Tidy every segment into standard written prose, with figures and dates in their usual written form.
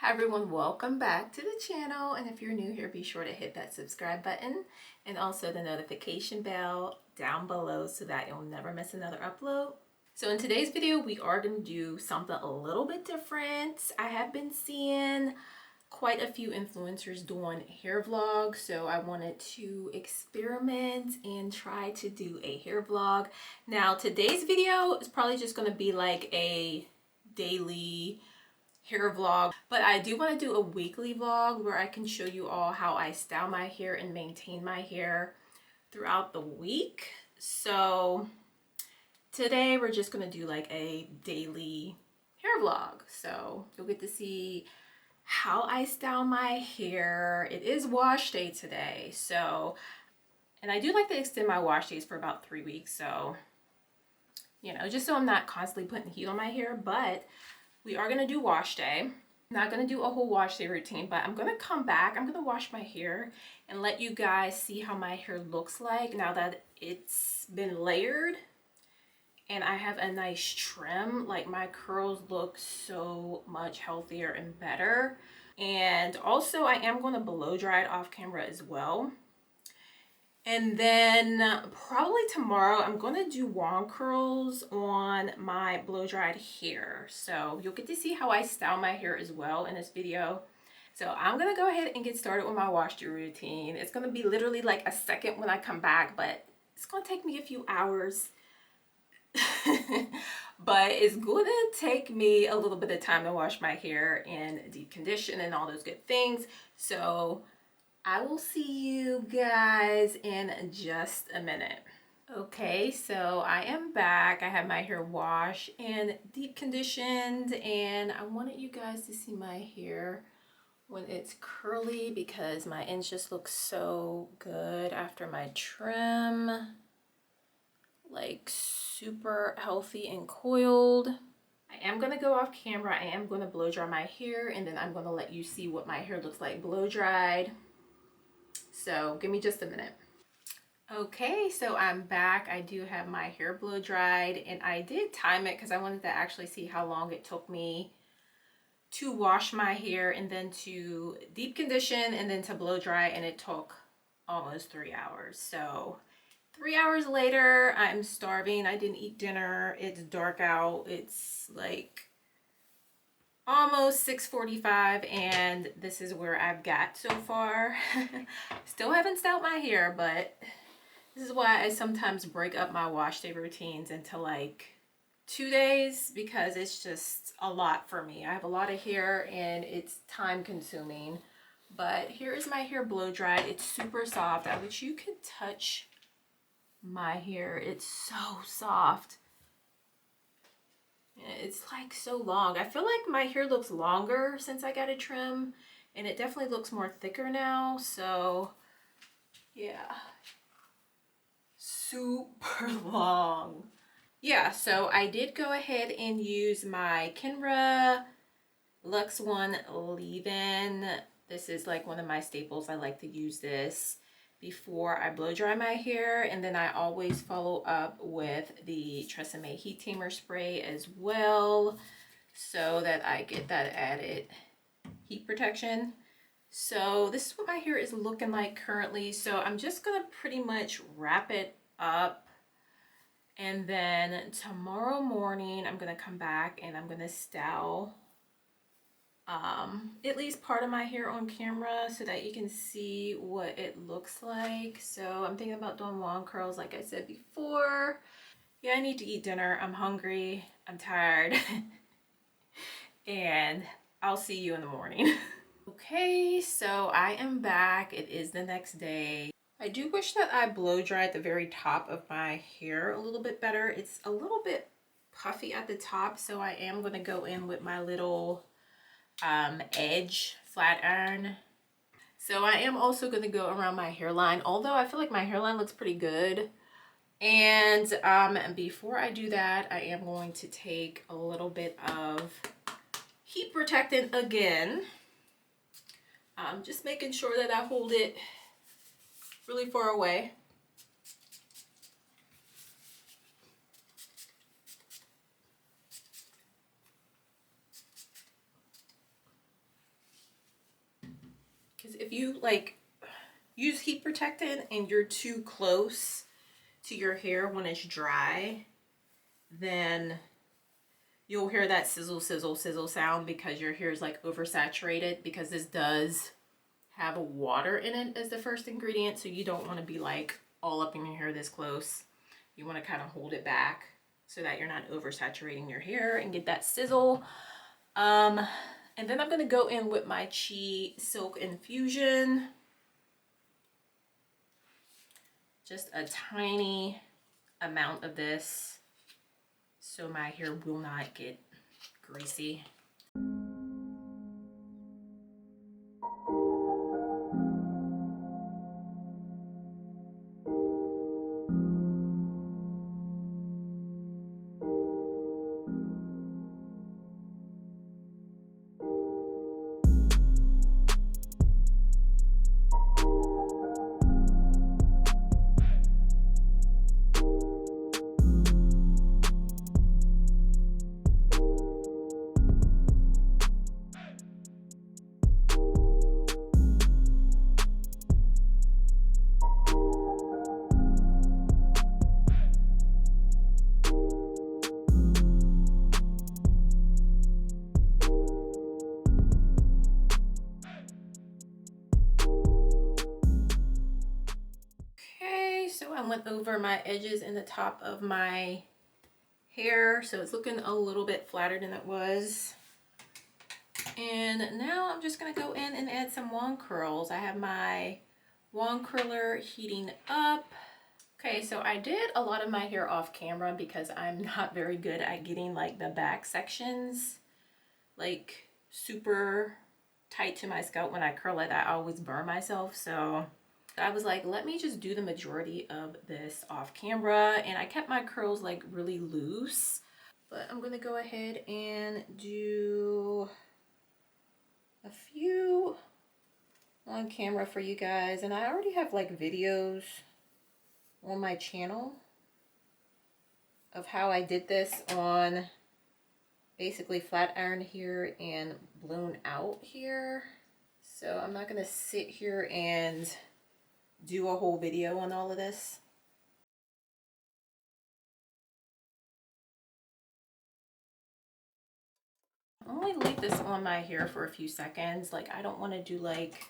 Hi everyone, welcome back to the channel, and if you're new here, be sure to hit that subscribe button and also the notification bell down below so that you'll never miss another upload. So in today's video, we are going to do something a little bit different. I have been seeing quite a few influencers doing hair vlogs, so I wanted to experiment and try to do a hair vlog. Now today's video is probably just going to be like a daily hair vlog, but I do want to do a weekly vlog where I can show you all how I style my hair and maintain my hair throughout the week. So today we're just going to do like a daily hair vlog, so you'll get to see how I style my hair. It is wash day today, so, and I do like to extend my wash days for about 3 weeks, so you know, just so I'm not constantly putting heat on my hair. But we are going to do wash day. I'm not going to do a whole wash day routine, but I'm going to come back. I'm going to wash my hair and let you guys see how my hair looks like now that it's been layered and I have a nice trim. Like, my curls look so much healthier and better. And also I am going to blow dry it off camera as well. And then probably tomorrow I'm going to do wand curls on my blow dried hair. So you'll get to see how I style my hair as well in this video. So I'm going to go ahead and get started with my wash day routine. It's going to be literally like a second when I come back, but it's going to take me a few hours. But it's going to take me a little bit of time to wash my hair and deep condition and all those good things. So I will see you guys in just a minute. Okay, so I am back. I have my hair washed and deep conditioned, and I wanted you guys to see my hair when it's curly because my ends just look so good after my trim. Like, super healthy and coiled. I am going to go off camera. I am going to blow dry my hair, and then I'm going to let you see what my hair looks like blow dried. So give me just a minute. Okay, so I'm back. I do have my hair blow dried, and I did time it because I wanted to actually see how long it took me to wash my hair and then to deep condition and then to blow dry, and it took almost 3 hours. So 3 hours later, I'm starving. I didn't eat dinner. It's dark out. It's like almost 6:45, and this is where I've got so far. Still haven't styled my hair, but this is why I sometimes break up my wash day routines into like 2 days, because it's just a lot for me. I have a lot of hair and it's time consuming. But here is my hair blow dried. It's super soft. I wish you could touch my hair. It's so soft. It's like so long. I feel like my hair looks longer since I got a trim, and it definitely looks more thicker now. So yeah, super long. Yeah, so I did go ahead and use my Kenra Luxe One leave-in. This is like one of my staples. I like to use this before I blow dry my hair, and then I always follow up with the Tresemme Heat Tamer spray as well, so that I get that added heat protection. So this is what my hair is looking like currently. So I'm just gonna pretty much wrap it up, and then tomorrow morning I'm gonna come back and I'm gonna style at least part of my hair on camera so that you can see what it looks like. So I'm thinking about doing wand curls like I said before. Yeah, I need to eat dinner. I'm hungry. I'm tired. And I'll see you in the morning. Okay, so I am back. It is the next day. I do wish that I blow dried the very top of my hair a little bit better. It's a little bit puffy at the top, so I am going to go in with my little edge flat iron. So I am also going to go around my hairline, although I feel like my hairline looks pretty good. And before I do that, I am going to take a little bit of heat protectant again. Just making sure that I hold it really far away. Because if you like use heat protectant and you're too close to your hair when it's dry, then you'll hear that sizzle, sizzle, sizzle sound because your hair is like oversaturated, because this does have water in it as the first ingredient. So you don't want to be like all up in your hair this close. You want to kind of hold it back so that you're not oversaturating your hair and get that sizzle. And then I'm going to go in with my Chi Silk Infusion. Just a tiny amount of this so my hair will not get greasy. So I went over my edges and the top of my hair, so it's looking a little bit flatter than it was. And now I'm just going to go in and add some wand curls. I have my wand curler heating up. Okay, so I did a lot of my hair off camera because I'm not very good at getting like the back sections like super tight to my scalp. When I curl it, I always burn myself. So I was like, let me just do the majority of this off camera, and I kept my curls like really loose. But I'm gonna go ahead and do a few on camera for you guys, and I already have like videos on my channel of how I did this on basically flat iron here and blown out here. So I'm not gonna sit here and do a whole video on all of this. I'll only leave this on my hair for a few seconds. Like, I don't want to do like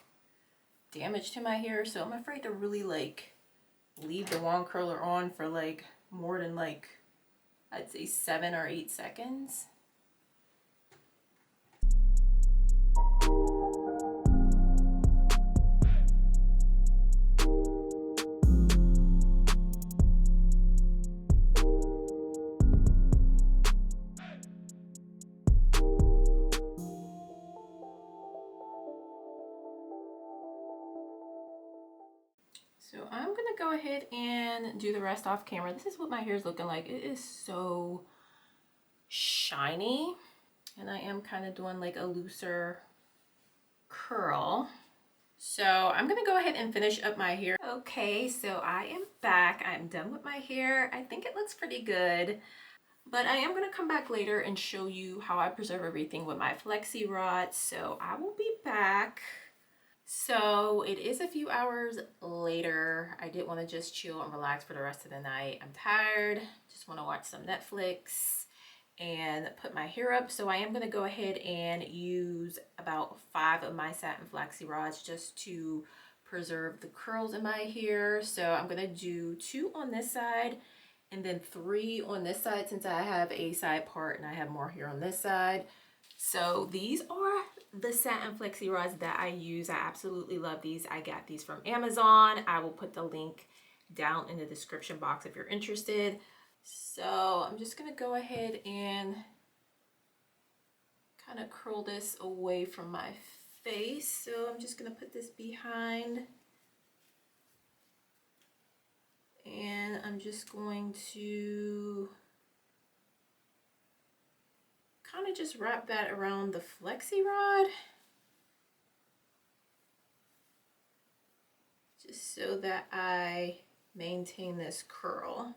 damage to my hair, so I'm afraid to really like leave the wand curler on for like more than like, I'd say 7 or 8 seconds. So I'm gonna go ahead and do the rest off camera. This is what my hair is looking like. It is so shiny, and I am kind of doing like a looser curl. So I'm gonna go ahead and finish up my hair. Okay, so I am back. I'm done with my hair. I think it looks pretty good, but I am gonna come back later and show you how I preserve everything with my flexi rods. So I will be back. So it is a few hours later. I did want to just chill and relax for the rest of the night. I'm tired, just want to watch some Netflix and put my hair up. So I am going to go ahead and use about 5 of my satin flaxi rods just to preserve the curls in my hair. So I'm going to do 2 on this side and then 3 on this side, since I have a side part and I have more hair on this side. So these are the satin flexi rods that I use. I absolutely love these. I got these from Amazon. I will put the link down in the description box if you're interested. So I'm just gonna go ahead and kind of curl this away from my face. So I'm just gonna put this behind, and I'm just going to kind of just wrap that around the flexi rod, just so that I maintain this curl.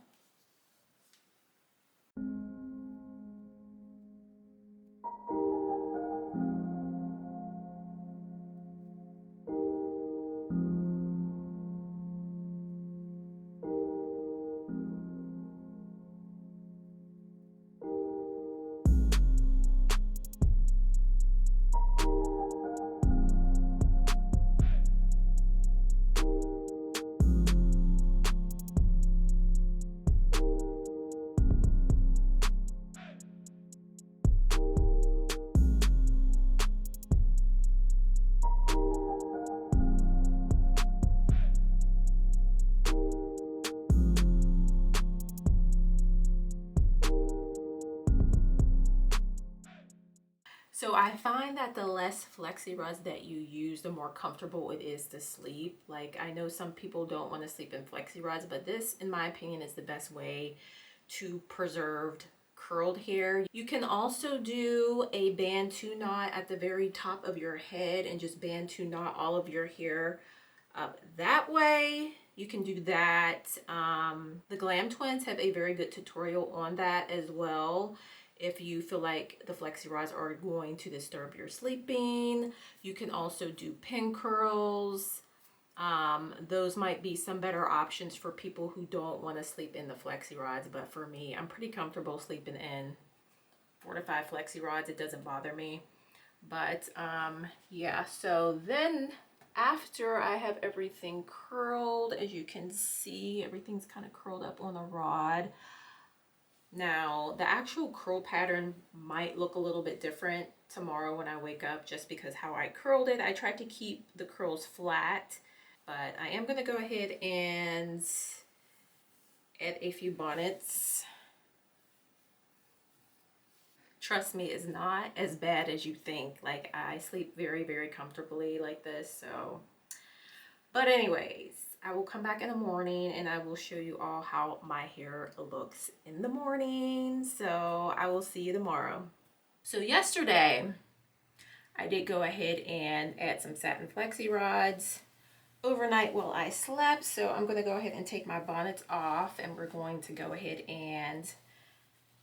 So I find that the less flexi rods that you use, the more comfortable it is to sleep. Like, I know some people don't want to sleep in flexi rods, but this, in my opinion, is the best way to preserve curled hair. You can also do a bantu knot at the very top of your head and just bantu knot all of your hair up that way. You can do that. The Glam Twins have a very good tutorial on that as well. If you feel like the flexi rods are going to disturb your sleeping, you can also do pin curls. Those might be some better options for people who don't want to sleep in the flexi rods, but for me, I'm pretty comfortable sleeping in 4 to 5 flexi rods. It doesn't bother me. But yeah, so then after I have everything curled, as you can see, everything's kind of curled up on the rod. Now, the actual curl pattern might look a little bit different tomorrow when I wake up, just because how I curled it. I tried to keep the curls flat, but I am going to go ahead and add a few bonnets. Trust me, it's not as bad as you think. Like, I sleep very, very comfortably like this, so. But anyways, I will come back in the morning and I will show you all how my hair looks in the morning. So I will see you tomorrow. So yesterday, I did go ahead and add some satin flexi rods overnight while I slept. So I'm going to go ahead and take my bonnets off, and we're going to go ahead and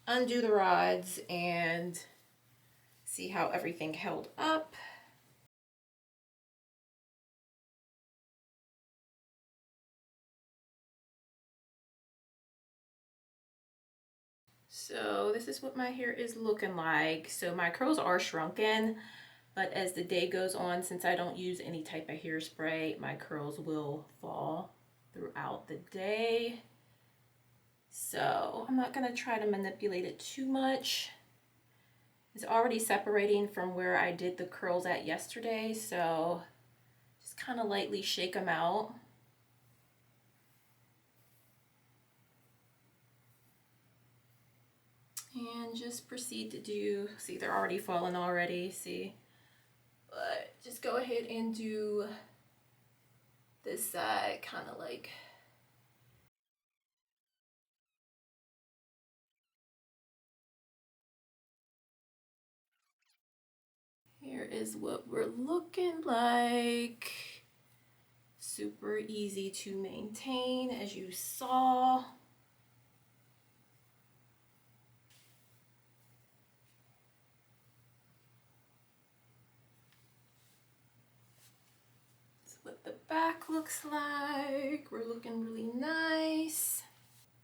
undo the rods and see how everything held up. So this is what my hair is looking like. So my curls are shrunken, but as the day goes on, since I don't use any type of hairspray, my curls will fall throughout the day. So I'm not gonna try to manipulate it too much. It's already separating from where I did the curls at yesterday, so just kind of lightly shake them out. And just proceed to do, see, they're already falling already, see? But just go ahead and do this side, kind of like. Here is what we're looking like. Super easy to maintain, as you saw. That's what the back looks like. We're looking really nice.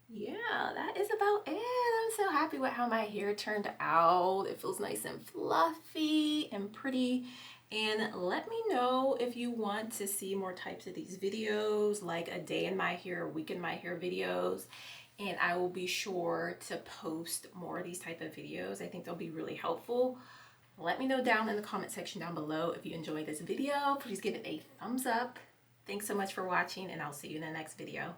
Yeah, that is about it. I'm so happy with how my hair turned out. It feels nice and fluffy and pretty. And let me know if you want to see more types of these videos, like a day in my hair, a week in my hair videos. And I will be sure to post more of these type of videos. I think they'll be really helpful. Let me know down in the comment section down below if you enjoyed this video. Please give it a thumbs up. Thanks so much for watching, and I'll see you in the next video.